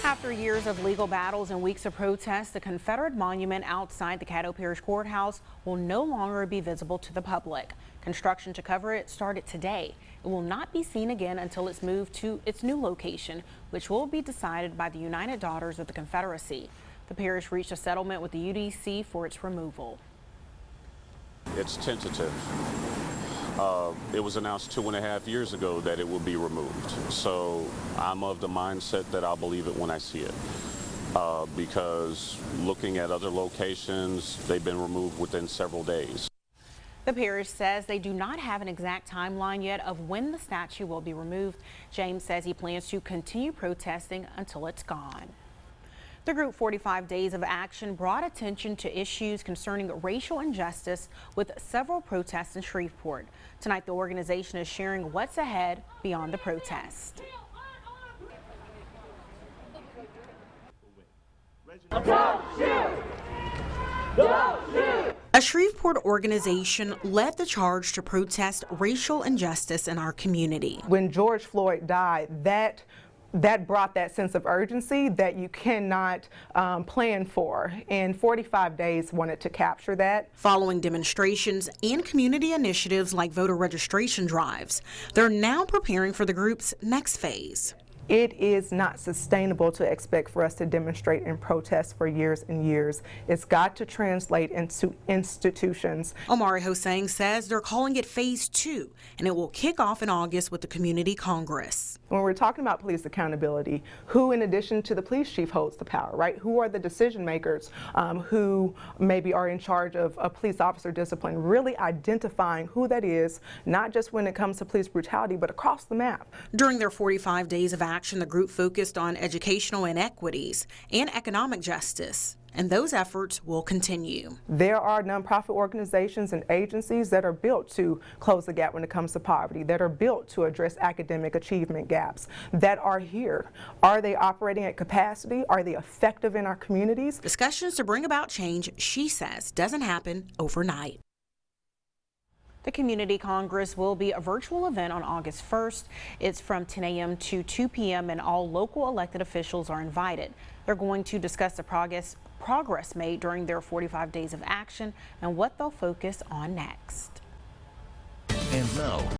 After years of legal battles and weeks of protests, the Confederate monument outside the Caddo Parish Courthouse will no longer be visible to the public. Construction to cover it started today. It will not be seen again until it's moved to its new location, which will be decided by the United Daughters of the Confederacy. The parish reached a settlement with the UDC for its removal. It's tentative. It was announced 2.5 years ago that it will be removed. So I'm of the mindset that I'll believe it when I see it. Because looking at other locations, they've been removed within several days. The parish says they do not have an exact timeline yet of when the statue will be removed. James says he plans to continue protesting until it's gone. The group 45 Days of Action brought attention to issues concerning racial injustice with several protests in Shreveport. Tonight, the organization is sharing what's ahead beyond the protest. Don't shoot! Don't shoot! A Shreveport organization led the charge to protest racial injustice in our community. When George Floyd died, that brought that sense of urgency that you cannot plan for, and 45 Days wanted to capture that. Following demonstrations and community initiatives like voter registration drives, they're now preparing for the group's next phase. It is not sustainable to expect for us to demonstrate and protest for years and years. It's got to translate into institutions. Omari Hossain says they're calling it Phase 2, and it will kick off in August with the Community Congress. When we're talking about police accountability, who in addition to the police chief holds the power, right? Who are the decision makers who maybe are in charge of police officer discipline, really identifying who that is, not just when it comes to police brutality, but across the map. During their 45 Days of Action, the group focused on educational inequities and economic justice, and those efforts will continue. There are nonprofit organizations and agencies that are built to close the gap when it comes to poverty, that are built to address academic achievement gaps, that are here. Are they operating at capacity? Are they effective in our communities? Discussions to bring about change, she says, doesn't happen overnight. The Community Congress will be a virtual event on August 1st. It's from 10 a.m. to 2 p.m. and all local elected officials are invited. They're going to discuss the progress made during their 45 Days of Action and what they'll focus on next. And now,